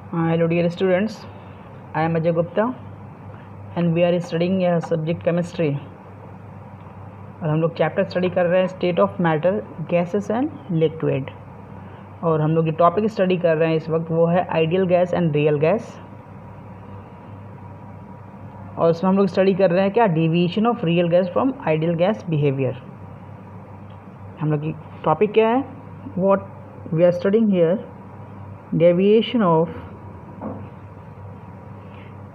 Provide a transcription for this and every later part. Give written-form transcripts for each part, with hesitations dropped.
Hello dear students, I am Ajay Gupta and we are studying a subject chemistry और हम लोग chapter study कर रहे हैं state of matter gases and liquid. और हम लोग जो टॉपिक स्टडी कर रहे हैं इस वक्त वो है ideal gas and real gas. और उसमें हम लोग स्टडी कर रहे हैं क्या, deviation of real gas from ideal gas behaviour. हम लोग की टॉपिक क्या है, what we are studying here, deviation of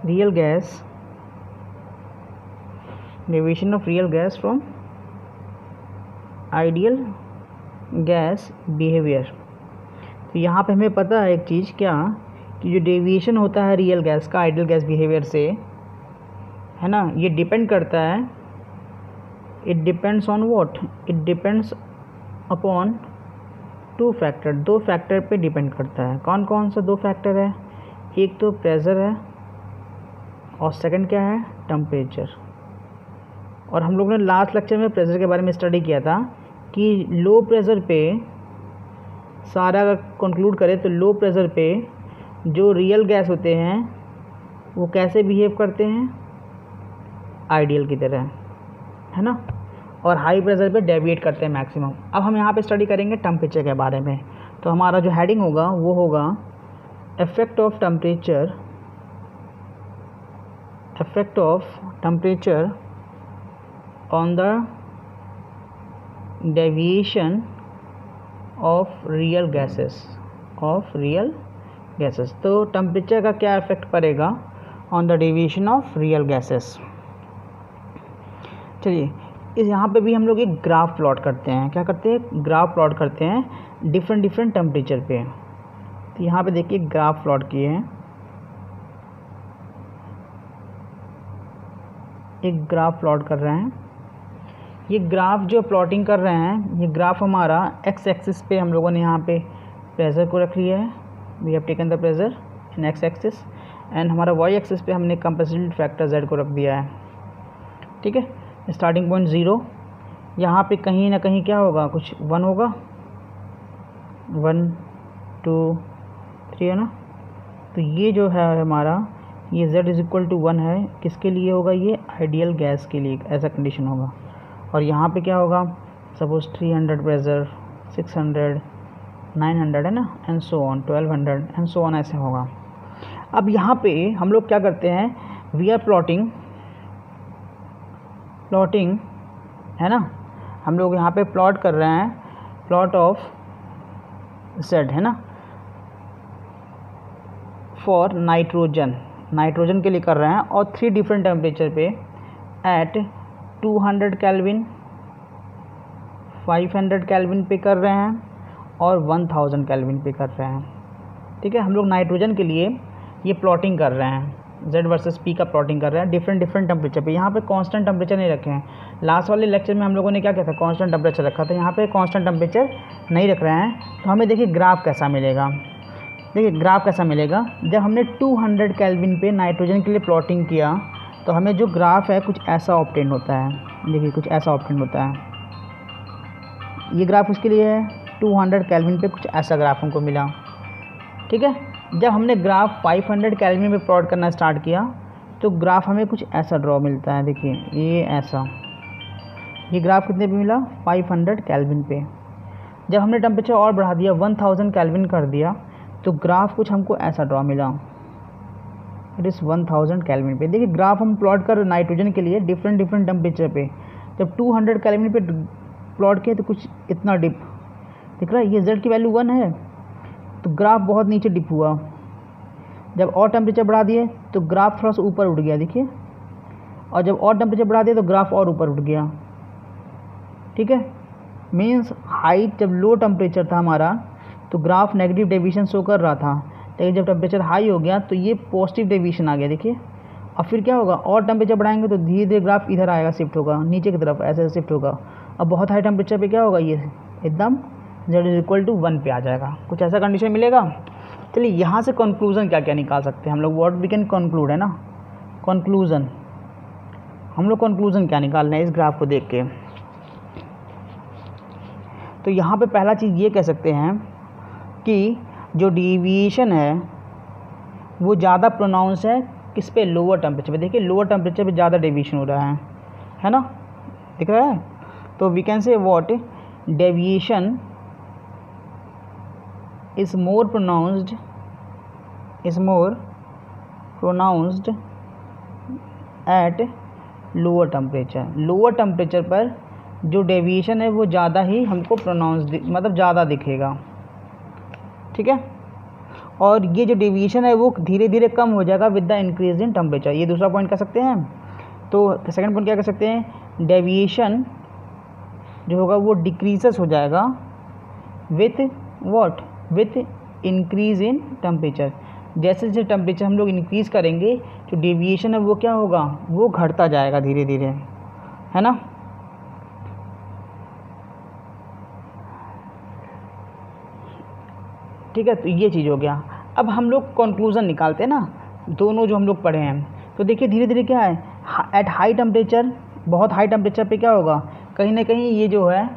real gas, deviation of real gas from ideal gas behavior। तो यहाँ पे हमें पता है एक चीज़ क्या, कि जो डेविएशन होता है रियल गैस का आइडियल गैस बिहेवियर से, है ना, ये डिपेंड करता है, it depends on what, it depends upon two factor, दो फैक्टर पे डिपेंड करता है। कौन कौन सा दो फैक्टर है, एक तो प्रेशर है और सेकंड क्या है, टेम्परेचर। और हम लोग ने लास्ट लेक्चर में प्रेशर के बारे में स्टडी किया था कि लो प्रेशर पे सारा अगर कंक्लूड करें तो लो प्रेशर पे जो रियल गैस होते हैं वो कैसे बिहेव करते हैं, आइडियल की तरह, है ना, और हाई प्रेशर पे डेविएट करते हैं मैक्सिमम। अब हम यहाँ पे स्टडी करेंगे टेम्परेचर के बारे में। तो हमारा जो हेडिंग होगा वो होगा effect of temperature, effect of temperature on the deviation of real gases, of real gases। तो टेम्परेचर का क्या इफेक्ट पड़ेगा on the deviation of real gases. चलिए इस यहाँ पे भी हम लोग एक ग्राफ प्लॉट करते हैं। क्या करते हैं, ग्राफ प्लॉट करते हैं डिफरेंट टेम्परेचर पे। तो यहाँ पे देखिए ग्राफ प्लॉट किए हैं, एक ग्राफ प्लॉट कर रहे हैं। ये ग्राफ जो प्लॉटिंग कर रहे हैं, ये ग्राफ हमारा एक्स एक्सिस पे हम लोगों ने यहाँ पे प्रेशर को रख लिया है, we have taken the pressure in X axis, and हमारा वाई एक्सिस पे हमने कंप्रेसिबिलिटी फैक्टर जेड को रख दिया है। ठीक है, स्टार्टिंग पॉइंट 0, यहाँ पे कहीं ना कहीं क्या होगा, कुछ 1 होगा, 1 2 3 है ना। तो ये जो है हमारा ये z इज इक्वल टू 1 है, किसके लिए होगा, ये आइडियल गैस के लिए ऐसा कंडीशन होगा। और यहाँ पे क्या होगा, सपोज 300 प्रेशर, 600 900 है ना, and so on 1200 and so on ऐसे होगा। अब यहाँ पे हम लोग क्या करते हैं, वी आर प्लॉटिंग है ना, हम लोग यहाँ पे प्लॉट कर रहे हैं प्लॉट ऑफ z, है ना, फॉर नाइट्रोजन के लिए कर रहे हैं, और 3 डिफरेंट टेम्परेचर पे एट 200 केल्विन, 500 केल्विन पे कर रहे हैं और 1000 केल्विन पे कर रहे हैं। ठीक है, हम लोग नाइट्रोजन के लिए ये प्लॉटिंग कर रहे हैं, Z वर्सेस P का प्लॉटिंग कर रहे हैं डिफरेंट टेम्परेचर पे। यहाँ पे कांस्टेंट टेम्परेचर नहीं रखे हैं। लास्ट वाले लेक्चर में हम लोगों ने क्या किया था, कांस्टेंट टेम्परेचर रखा था, यहाँ पे कांस्टेंट टेम्परेचर नहीं रख रहे हैं। तो हमें देखिए ग्राफ कैसा मिलेगा, देखिए ग्राफ कैसा मिलेगा, जब हमने 200 केल्विन पे नाइट्रोजन के लिए प्लॉटिंग किया तो हमें जो ग्राफ है कुछ ऐसा ऑब्टेन होता है। देखिए कुछ ऐसा ऑब्टेन होता है, ये ग्राफ उसके लिए है, 200 केल्विन पे कुछ ऐसा ग्राफ हमको मिला। ठीक है, जब हमने ग्राफ 500 केल्विन पे प्लॉट करना स्टार्ट किया तो ग्राफ हमें कुछ ऐसा ड्रॉ मिलता है। देखिए ये ऐसा, ये ग्राफ कितने पे मिला, 500 केल्विन पे। जब हमने टेम्परेचर और बढ़ा दिया, 1000 केल्विन कर दिया, तो ग्राफ कुछ हमको ऐसा ड्रॉ मिला, इट इज़ 1000 केल्विन पे। देखिए ग्राफ हम प्लॉट कर नाइट्रोजन के लिए डिफरेंट टेम्परेचर पे। जब 200 केल्विन पे प्लॉट किया तो कुछ इतना डिप दिख रहा है, ये Z की वैल्यू 1 है तो ग्राफ बहुत नीचे डिप हुआ। जब और टेम्परेचर बढ़ा दिए तो ग्राफ थोड़ा सा ऊपर उठ गया, देखिए, और जब और टेम्परेचर बढ़ा दिया तो ग्राफ और ऊपर उठ गया। ठीक है, मीन्स हाइट जब लो टेम्परेचर था हमारा तो ग्राफ नेगेटिव डेविएशन शो कर रहा था, लेकिन जब टेम्परेचर हाई हो गया तो ये पॉजिटिव डेविएशन आ गया। देखिए अब फिर क्या होगा, और टेम्परेचर बढ़ाएंगे तो धीरे धीरे ग्राफ इधर आएगा, शिफ्ट होगा नीचे की तरफ, ऐसे शिफ्ट होगा। अब बहुत हाई टेम्परेचर पे क्या होगा, ये एकदम z इज इक्वल टू 1 पे आ जाएगा, कुछ ऐसा कंडीशन मिलेगा। चलिए यहाँ से कंक्लूजन क्या क्या निकाल सकते हैं हम लोग, व्हाट वी कैन कंक्लूड, है ना, कंक्लूजन। हम लोग कंक्लूजन क्या निकाल रहे हैं इस ग्राफ को देख के। तो यहाँ पे पहला चीज़ ये कह सकते हैं कि जो डेविएशन है वो ज़्यादा प्रोनाउंस है किस पे, लोअर टेम्परेचर पे। देखिए लोअर टेम्परेचर पे ज़्यादा डेविएशन हो रहा है ना, दिख रहा है। तो we can say what, deviation is more pronounced at lower temperature। Lower temperature पर जो डेविएशन है वो ज़्यादा ही हमको प्रोनाउंस मतलब ज़्यादा दिखेगा, ठीक है। और ये जो डेविएशन है वो धीरे धीरे कम हो जाएगा with the increase in temperature. ये दूसरा पॉइंट कह सकते हैं। तो सेकंड पॉइंट क्या कह सकते हैं, डेविएशन जो होगा वो डिक्रीजेस हो जाएगा with what, with increase in temperature. जैसे जैसे टेम्परेचर हम लोग इंक्रीज़ करेंगे जो डेविएशन है वो क्या होगा, वो घटता जाएगा धीरे धीरे, है ना। ठीक है, तो ये चीज़ हो गया। अब हम लोग कंक्लूज़न निकालते हैं ना, दोनों जो हम लोग पढ़े हैं। तो देखिए धीरे धीरे क्या है, एट हाई टेम्परेचर, बहुत हाई टेम्परेचर पे क्या होगा, कहीं ना कहीं ये जो है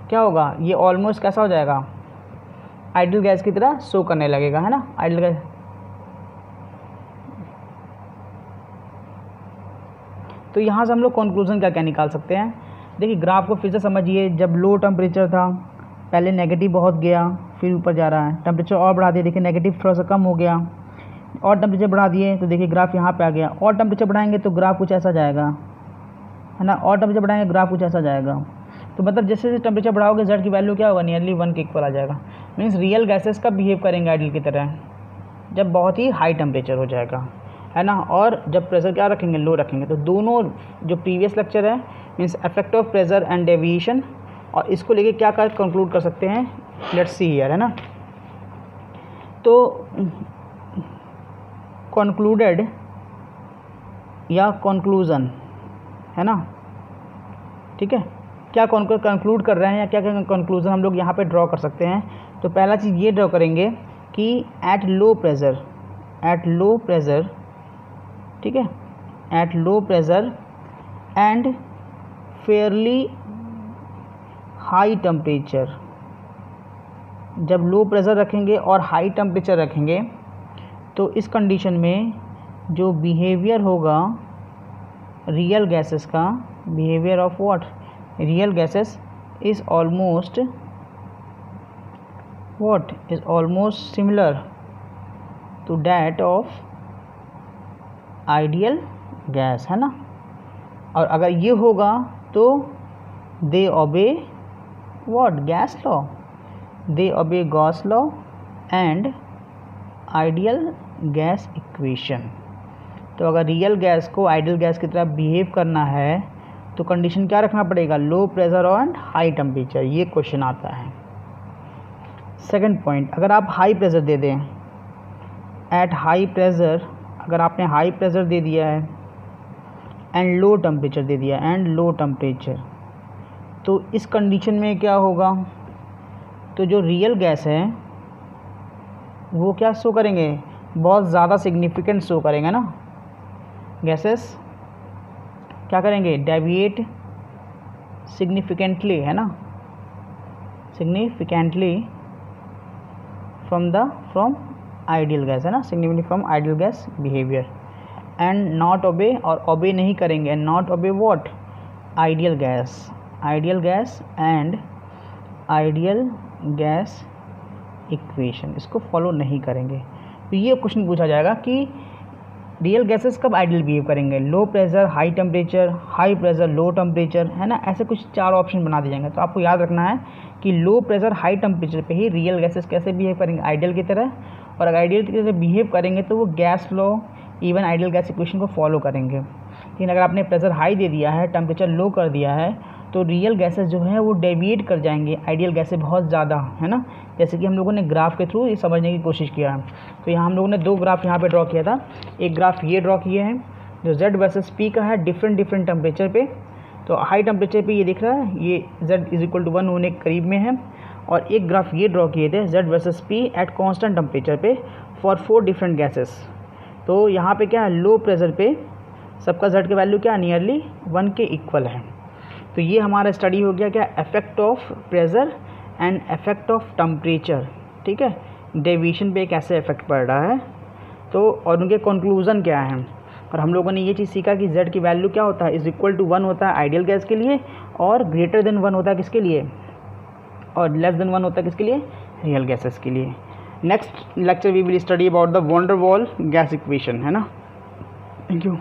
क्या होगा, ये ऑलमोस्ट कैसा हो जाएगा, आइडियल गैस की तरह शो करने लगेगा, है ना, आइडियल गैस। तो यहाँ से हम लोग कंक्लूजन क्या क्या निकाल सकते हैं। देखिए ग्राफ को फिर से समझिए, जब लो टेम्परेचर था पहले नेगेटिव बहुत गया, फिर ऊपर जा रहा है, टेम्परेचर और बढ़ा दिया, देखिए नेगेटिव थोड़ा सा कम हो गया, और टेम्परेचर बढ़ा दिए तो देखिए ग्राफ यहाँ पे आ गया, और टेम्परेचर बढ़ाएंगे तो ग्राफ कुछ ऐसा जाएगा, है ना, और टेम्परेचर बढ़ाएंगे ग्राफ कुछ ऐसा जाएगा। तो मतलब जैसे जैसे टेम्परेचर बढ़ाओगे जेड की वैल्यू क्या होगा, नियरली 1 के इक्वल आ जाएगा। मीन्स रियल गैसेस कब बिहेव करेंगे आइडियल की तरह, जब बहुत ही हाई टेम्परेचर हो जाएगा, है ना, और जब प्रेशर क्या रखेंगे, लो रखेंगे। तो दोनों जो प्रीवियस लेक्चर है means effect of pressure and deviation, और इसको लेके क्या कर कंक्लूड कर सकते हैं, लेट्स सी हियर, है ना। तो कंक्लूडेड या कंक्लूजन, है ना, ठीक है, क्या कंक्लूड कर रहे हैं या क्या क्या कंक्लूजन हम लोग यहाँ पे ड्रॉ कर सकते हैं। तो पहला चीज़ ये ड्रॉ करेंगे कि एट लो प्रेशर, ठीक है, at low pressure and fairly high temperature, जब लो प्रेशर रखेंगे और हाई टेम्परेचर रखेंगे तो इस कंडीशन में जो बिहेवियर होगा रियल गैसेस का, behaviour of what, real gases is almost similar to that of ideal gas, है ना। और अगर ये होगा तो they obey what, gas law, they obey Gauss law and ideal gas equation। तो अगर रियल गैस को आइडियल गैस की तरह बिहेव करना है तो कंडीशन क्या रखना पड़ेगा, low pressure and high temperature. ये क्वेश्चन आता है। सेकंड पॉइंट, अगर आप हाई प्रेशर दे दें, एट हाई प्रेशर, अगर आपने हाई प्रेशर दे दिया है एंड लो टेम्परेचर दे दिया, एंड लो टेम्परेचर, तो इस कंडीशन में क्या होगा, तो जो रियल गैस है वो क्या शो करेंगे, बहुत ज़्यादा सिग्निफिकेंट शो करेंगे ना, गैसेस क्या करेंगे, डेविएट सिग्निफिकेंटली, है ना, सिग्निफिकेंटली फ्रॉम आइडियल गैस, है ना, significantly from ideal gas behaviour, and not obey, और ओबे नहीं करेंगे, and not obey what, ideal gas and ideal gas equation, इसको फॉलो नहीं करेंगे। तो ये क्वेश्चन पूछा जाएगा कि रियल गैसेस कब आइडियल बिहेव करेंगे, low pressure high temperature, high pressure low temperature, है ना, ऐसे कुछ 4 ऑप्शन बना दिए जाएंगे। तो आपको याद रखना है कि लो प्रेशर हाई टेम्परेचर पे ही रियल गैसेस कैसे बिहेव करेंगे, आइडियल की तरह, और अगर आइडियल की तरह बिहेव करेंगे तो वो gas law even ideal gas equation को फॉलो करेंगे। लेकिन अगर आपने प्रेशर हाई दे दिया है, टेम्परेचर लो कर दिया है, तो रियल गैसेस जो है वो डेविएट कर जाएंगे आइडियल गैस से बहुत ज़्यादा, है ना, जैसे कि हम लोगों ने ग्राफ के थ्रू ये समझने की कोशिश किया है। तो यहाँ हम लोगों ने 2 ग्राफ यहाँ पे ड्रॉ किया था, एक ग्राफ ये ड्रॉ किए हैं जो Z वर्सेस P का है डिफरेंट टेम्परेचर पे। तो हाई टेम्परेचर पे ये दिख रहा है, ये Z = 1 होने के करीब में है, और एक ग्राफ ये ड्रॉ किए थे Z versus P at constant temperature पे फॉर 4 डिफरेंट गैसेस। तो यहाँ पे क्या है, लो प्रेशर पे सबका Z की वैल्यू क्या नियरली 1 के इक्वल है। तो ये हमारा स्टडी हो गया क्या, effect of pressure and effect of temperature, ठीक है, डेविएशन पे कैसे इफेक्ट पड़ रहा है। तो और उनके कंक्लूज़न क्या है। और हम लोगों ने ये चीज़ सीखा कि z की वैल्यू क्या होता है, इज़ इक्वल टू 1 होता है आइडियल गैस के लिए, और ग्रेटर देन 1 होता है किसके लिए, और लेस देन 1 होता है किसके लिए, रियल गैसेस के लिए। Next lecture we will study about the van der Waals gas equation, है ना। Thank you.